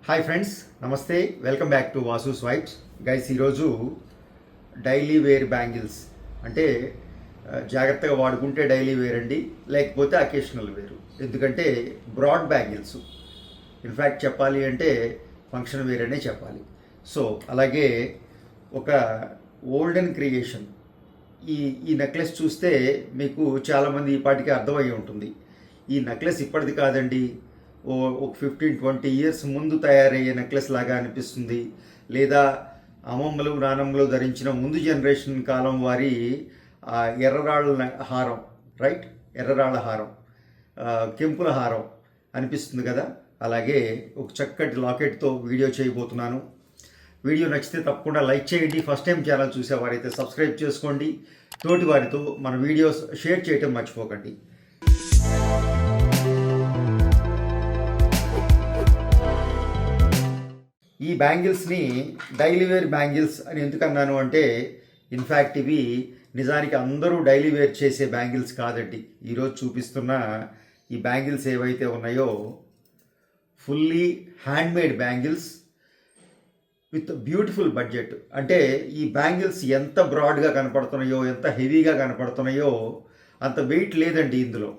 Hi friends, నమస్తే. Welcome back to Vasu swipes. Guys, ఈరోజు daily wear bangles అంటే జాగ్రత్తగా వాడుకుంటే డైలీ వేర్ అండి, లేకపోతే అకేషనల్ వేరు. ఎందుకంటే బ్రాడ్ బ్యాంగిల్స్, ఇన్ఫ్యాక్ట్ చెప్పాలి అంటే ఫంక్షన్ వేర్ అనే చెప్పాలి. సో అలాగే ఒక ఓల్డెన్ క్రియేషన్. ఈ ఈ నెక్లెస్ చూస్తే మీకు చాలామంది ఈ పాటికి అర్థమయ్యి ఉంటుంది. ఈ నెక్లెస్ ఇప్పటిది కాదండి, ఒక 15-20 ఇయర్స్ ముందు తయారయ్యే నెక్లెస్ లాగా అనిపిస్తుంది. లేదా అమ్మమ్మలు నానమ్మలు ధరించిన ముందు జనరేషన్ కాలం వారి ఎర్రరాళ్ళ హారం, రైట్, ఎర్రరాళ్ళ హారం, కెంపుల హారం అనిపిస్తుంది కదా. అలాగే ఒక చక్కటి లాకెట్తో వీడియో చేయబోతున్నాను. వీడియో నచ్చితే తప్పకుండా లైక్ చేయండి. ఫస్ట్ టైం ఛానల్ చూసేవారైతే సబ్స్క్రైబ్ చేసుకోండి. తోటి వారితో మన వీడియోస్ షేర్ చేయటం మర్చిపోకండి. ఈ బ్యాంగిల్స్ని డైలీ వేర్ బ్యాంగిల్స్ అని ఎందుకన్నాను అంటే, ఇన్ఫ్యాక్ట్ ఇవి నిజానికి అందరూ డైలీ వేర్ చేసే బ్యాంగిల్స్ కాదండి. ఈరోజు చూపిస్తున్న ఈ బ్యాంగిల్స్ ఏవైతే ఉన్నాయో fully handmade bangles with beautiful budget. అంటే ఈ బ్యాంగిల్స్ ఎంత బ్రాడ్గా కనపడుతున్నాయో, ఎంత హెవీగా కనపడుతున్నాయో అంత వెయిట్ లేదండి ఇందులో.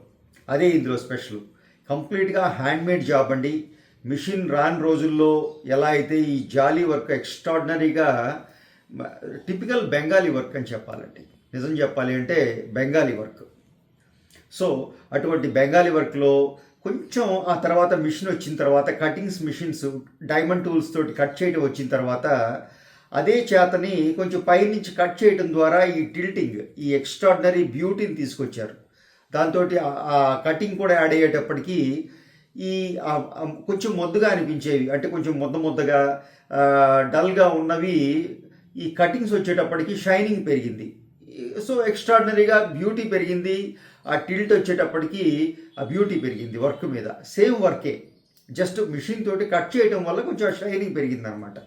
అదే ఇందులో స్పెషల్. కంప్లీట్గా హ్యాండ్మేడ్ జాబ్ అండి. మిషన్ రాని రోజుల్లో ఎలా అయితే ఈ జాలీ వర్క్ ఎక్స్ట్రాడినరీగా టిపికల్ బెంగాలీ వర్క్ అని చెప్పాలండి. నిజం చెప్పాలి అంటే బెంగాలీ వర్క్. సో అటువంటి బెంగాలీ వర్క్లో కొంచెం ఆ తర్వాత మిషన్ వచ్చిన తర్వాత కటింగ్స్ మిషన్స్ డైమండ్ టూల్స్ తోటి కట్ చేయడం వచ్చిన తర్వాత అదే చేతని కొంచెం పైనుంచి కట్ చేయడం ద్వారా ఈ టిల్టింగ్, ఈ ఎక్స్ట్రాడినరీ బ్యూటీని తీసుకొచ్చారు. దాంతో ఆ కటింగ్ కూడా యాడ్ అయ్యేటప్పటికీ ఈ కొంచెం మొద్దుగా అనిపించేవి, అంటే కొంచెం ముద్దగా డల్గా ఉన్నవి ఈ కటింగ్స్ వచ్చేటప్పటికి షైనింగ్ పెరిగింది. సో ఎక్స్ట్రాడినరీగా బ్యూటీ పెరిగింది. ఆ టిల్ట్ వచ్చేటప్పటికి ఆ బ్యూటీ పెరిగింది వర్క్ మీద. సేమ్ వర్కే, జస్ట్ మిషన్ తోటి కట్ చేయడం వల్ల కొంచెం షైనింగ్ పెరిగింది అనమాట.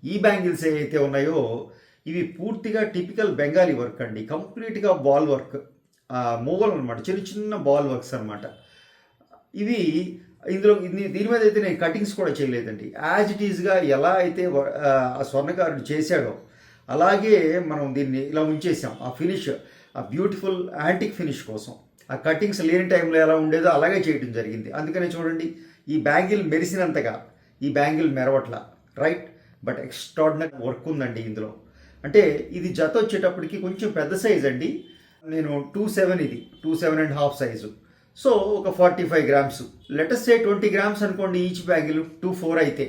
ఈ బ్యాంగిల్స్ ఏవైతే ఉన్నాయో ఇవి పూర్తిగా టిపికల్ బెంగాలీ వర్క్ అండి. కంప్లీట్గా బాల్ వర్క్, మూవలు అనమాట, చిన్న చిన్న బాల్ వర్క్స్ అనమాట. ఇవి ఇందులో దీని మీద అయితే నేను కటింగ్స్ కూడా చేయలేదండి. యాజ్ ఇట్ ఈజ్గా ఎలా అయితే ఆ స్వర్ణకారుడు చేశాడో అలాగే మనం దీన్ని ఇలా ఉంచేసాం. ఆ ఫినిష్, ఆ బ్యూటిఫుల్ యాంటిక్ ఫినిష్ కోసం ఆ కటింగ్స్ లేని టైంలో ఎలా ఉండేదో అలాగే చేయడం జరిగింది. అందుకనే చూడండి, ఈ బ్యాంగిల్ మెరిసినంతగా ఈ బ్యాంగిల్ మెరవట్ల, రైట్. బట్ ఎక్స్ట్రాడినరీ వర్క్ ఉందండి ఇందులో. అంటే ఇది జత వచ్చేటప్పటికి కొంచెం పెద్ద సైజ్ అండి. నేను 2.7, ఇది 2.7.5 సైజు. సో ఒక 45 గ్రామ్స్, లెటస్ సే 20 గ్రామ్స్ అనుకోండి ఈచ్ బ్యాంగిల్. 2.4 అయితే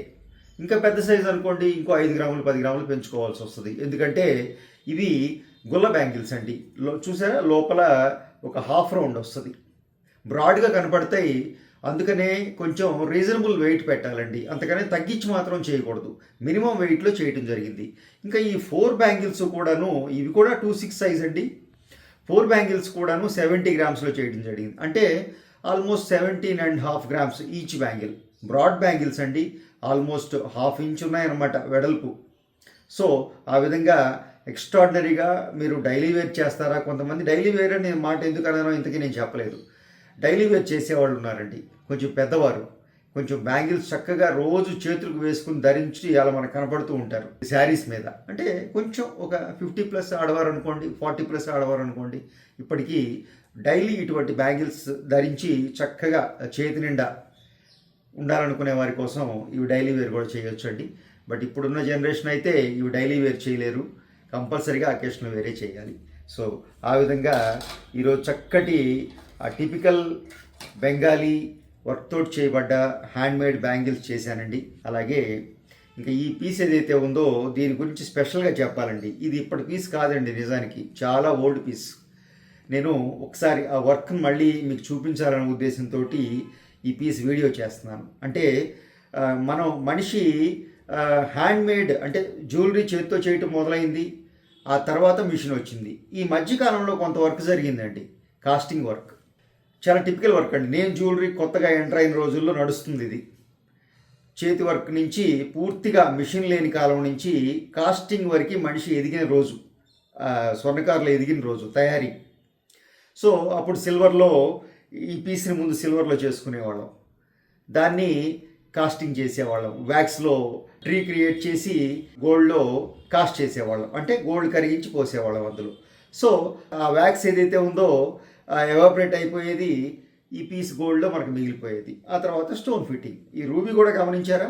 ఇంకా పెద్ద సైజ్ అనుకోండి, ఇంకో 5 గ్రాములు 10 గ్రాములు పెంచుకోవాల్సి వస్తుంది. ఎందుకంటే ఇవి గుల్ల బ్యాంగిల్స్ అండి. చూసారా, లోపల ఒక హాఫ్ రౌండ్ వస్తుంది, బ్రాడ్గా కనపడతాయి. అందుకనే కొంచెం రీజనబుల్ వెయిట్ పెట్టాలండి, అంతకనే తగ్గించి మాత్రం చేయకూడదు. మినిమం వెయిట్లో చేయడం జరిగింది. ఇంకా ఈ 4 బ్యాంగిల్స్ కూడాను, ఇవి కూడా 2.6 సైజ్ అండి. 4 బ్యాంగిల్స్ కూడాను 70 గ్రామ్స్లో చేయడం జరిగింది. అంటే almost 17.5 grams each bangle. Broad bangles అండి, ఆల్మోస్ట్ 1/2 ఇంచ్ ఉన్నాయన్నమాట వెడల్పు. సో ఆ విధంగా ఎక్స్ట్రాడినరీగా మీరు డైలీ వేర్ చేస్తారా? కొంతమంది డైలీ వేర్ అని మాట ఎందుకు అన్నానో ఇంతకీ నేను చెప్పలేదు. డైలీ వేర్ చేసేవాళ్ళు ఉన్నారండి, కొంచెం పెద్దవారు, కొంచెం బ్యాంగిల్స్ చక్కగా రోజు చేతులకు వేసుకుని ధరించి అలా మనకు కనపడుతూ ఉంటారు శారీస్ మీద. అంటే కొంచెం ఒక 50+ ఆడవారు అనుకోండి, 40+ ఆడవారు అనుకోండి, ఇప్పటికీ డైలీ ఇటువంటి బ్యాంగిల్స్ ధరించి చక్కగా చేతి నిండా ఉండాలనుకునే వారి కోసం ఇవి డైలీ వేర్ కూడా చేయొచ్చు అండి. బట్ ఇప్పుడున్న జనరేషన్ అయితే ఇవి డైలీ వేర్ చేయలేరు, కంపల్సరీగా అకేషనల్ వేరే చేయాలి. సో ఆ విధంగా ఈరోజు చక్కటి ఆ టిపికల్ బెంగాలీ వర్క్ తోటి చేయబడ్డ హ్యాండ్మేడ్ బ్యాంగిల్స్ చేశానండి. అలాగే ఇంకా ఈ పీస్ ఏదైతే ఉందో దీని గురించి స్పెషల్గా చెప్పాలండి. ఇది ఇప్పటి పీస్ కాదండి, నిజానికి చాలా ఓల్డ్ పీస్. నేను ఒకసారి ఆ వర్క్ని మళ్ళీ మీకు చూపించాలనే ఉద్దేశంతో ఈ పీస్ వీడియో చేస్తున్నాను. అంటే మనం మనిషి హ్యాండ్మేడ్ అంటే జ్యువెలరీ చేతితో చేయటం మొదలైంది, ఆ తర్వాత మిషన్ వచ్చింది. ఈ మధ్యకాలంలో కొంత వర్క్ జరిగిందండి, కాస్టింగ్ వర్క్. చాలా టిపికల్ వర్క్ అండి. నేను జ్యువెలరీ కొత్తగా ఎంటర్ అయిన రోజుల్లో నడుస్తుంది ఇది. చేతి వర్క్ నుంచి పూర్తిగా మిషన్ లేని కాలం నుంచి కాస్టింగ్ వరకు మనిషి ఎదిగిన రోజు, స్వర్ణకారులు ఎదిగిన రోజు తయారీ. సో అప్పుడు సిల్వర్లో ఈ పీస్ని ముందు సిల్వర్లో చేసుకునేవాళ్ళం. దాన్ని కాస్టింగ్ చేసేవాళ్ళం. వ్యాక్స్లో ట్రీ క్రియేట్ చేసి గోల్డ్లో కాస్ట్ చేసేవాళ్ళం, అంటే గోల్డ్ కరిగించి పోసేవాళ్ళం అందులో. సో ఆ వ్యాక్స్ ఏదైతే ఉందో ఎవాపరేట్ అయిపోయేది, ఈ పీస్ గోల్డ్లో మనకు మిగిలిపోయేది. ఆ తర్వాత స్టోన్ ఫిట్టింగ్. ఈ రూబీ కూడా గమనించారా?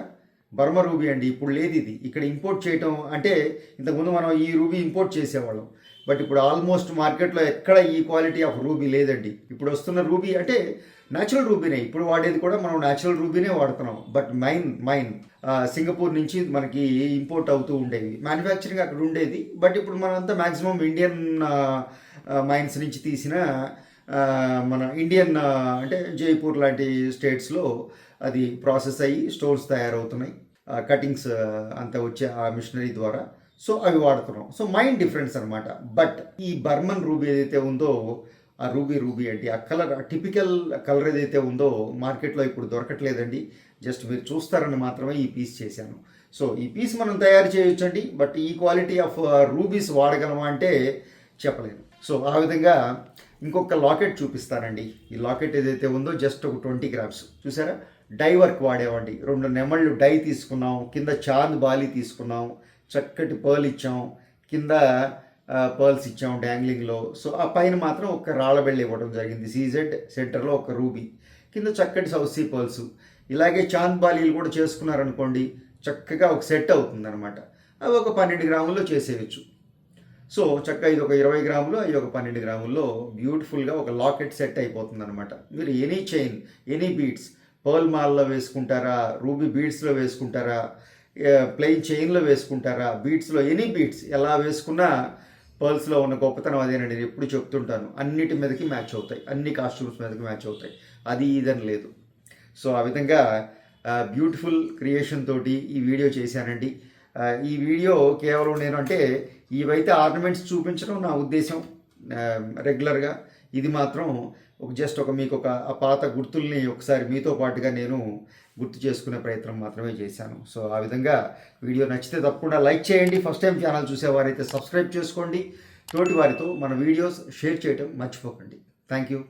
బర్మా రూబీ అండి, ఇప్పుడు లేదు ఇది. ఇక్కడ ఇంపోర్ట్ చేయటం అంటే ఇంతకుముందు మనం ఈ రూబీ ఇంపోర్ట్ చేసేవాళ్ళం, బట్ ఇప్పుడు ఆల్మోస్ట్ మార్కెట్లో ఎక్కడ ఈ క్వాలిటీ ఆఫ్ రూబీ లేదండి. ఇప్పుడు వస్తున్న రూబీ అంటే న్యాచురల్ రూబీనే, ఇప్పుడు వాడేది కూడా మనం న్యాచురల్ రూబీనే వాడుతున్నాం. బట్ మైన్ సింగపూర్ నుంచి మనకి ఇంపోర్ట్ అవుతూ ఉండేవి, మ్యానుఫ్యాక్చరింగ్ అక్కడ ఉండేది. బట్ ఇప్పుడు మనంతా మ్యాక్సిమం ఇండియన్ మైన్స్ నుంచి తీసిన మన ఇండియన్ అంటే జైపూర్ లాంటి స్టేట్స్లో అది ప్రాసెస్ అయ్యి స్టోన్స్ తయారవుతున్నాయి, కటింగ్స్ అంతా వచ్చే ఆ మిషనరీ ద్వారా. సో అవి వాడుతున్నాం. సో మైండ్ డిఫరెన్స్ అనమాట. బట్ ఈ బర్మన్ రూబీ ఏదైతే ఉందో, ఆ రూబీ అంటే ఆ కలర్, టిపికల్ కలర్ ఏదైతే ఉందో మార్కెట్లో ఇప్పుడు దొరకట్లేదండి. జస్ట్ మీరు చూస్తారని మాత్రమే ఈ పీస్ చేశాను. సో ఈ పీస్ మనం తయారు చేయొచ్చండి, బట్ ఈ క్వాలిటీ ఆఫ్ రూబీస్ వాడగలమా అంటే చెప్పలేను. సో ఆ విధంగా ఇంకొక లాకెట్ చూపిస్తానండి. ఈ లాకెట్ ఏదైతే ఉందో జస్ట్ ఒక 20 గ్రామ్స్, చూసారా? Die work వాడేవండి. 2 నెమళ్ళు డై తీసుకున్నాం, కింద చాంద్ బాలి తీసుకున్నాం, చక్కటి పర్ల్ ఇచ్చాం, కింద పర్ల్స్ ఇచ్చాం డ్యాంగ్లింగ్లో. సో ఆ పైన మాత్రం ఒక రాళ్ళబెళ్ళి ఇవ్వడం జరిగింది, సీజెడ్ సెంటర్లో ఒక రూబీ, కింద చక్కటి సౌత్ సీ పర్ల్స్. ఇలాగే చాంద్ బాలీలు కూడా చేసుకున్నారనుకోండి, చక్కగా ఒక సెట్ అవుతుంది అనమాట. అవి ఒక 12 గ్రాముల్లో చేసేయచ్చు. సో చక్కగా ఇది ఒక 20 గ్రాములు, అవి ఒక 12 గ్రాముల్లో బ్యూటిఫుల్గా ఒక లాకెట్ సెట్ అయిపోతుంది అనమాట. మీరు any chain, any beads, pearl మాల్లో వేసుకుంటారా, రూబీ బీడ్స్లో వేసుకుంటారా, ప్లెయిన్ చైన్లో వేసుకుంటారా, బీడ్స్లో, ఎనీ బీడ్స్ ఎలా వేసుకున్నా పర్ల్స్లో ఉన్న గొప్పతనం అదేనండి. నేను ఎప్పుడు చెప్తుంటాను, అన్నిటి మీదకి మ్యాచ్ అవుతాయి, అన్ని కాస్ట్యూమ్స్ మీదకి మ్యాచ్ అవుతాయి, అది ఇదని లేదు. సో ఆ విధంగా బ్యూటిఫుల్ క్రియేషన్ తోటి ఈ వీడియో చేశానండి. ఈ వీడియో కేవలం నేను అంటే ఇవైతే ఆర్నమెంట్స్ చూపించడం నా ఉద్దేశం రెగ్యులర్గా. ఇది మాత్రం జస్ట్ మీకు ఒక పాత గుర్తుల్ని ఒకసారి మీతో పాటుగా నేను గుర్తు చేసుకునే ప్రయత్నం మాత్రమే చేశాను. సో ఆ విధంగా వీడియో నచ్చితే తప్పకుండా లైక్ చేయండి. ఫస్ట్ టైం ఛానల్ చూసేవారైతే సబ్స్క్రైబ్ చేసుకోండి. తోటి వారితో మన వీడియోస్ షేర్ చేయడం మర్చిపోకండి. Thank you.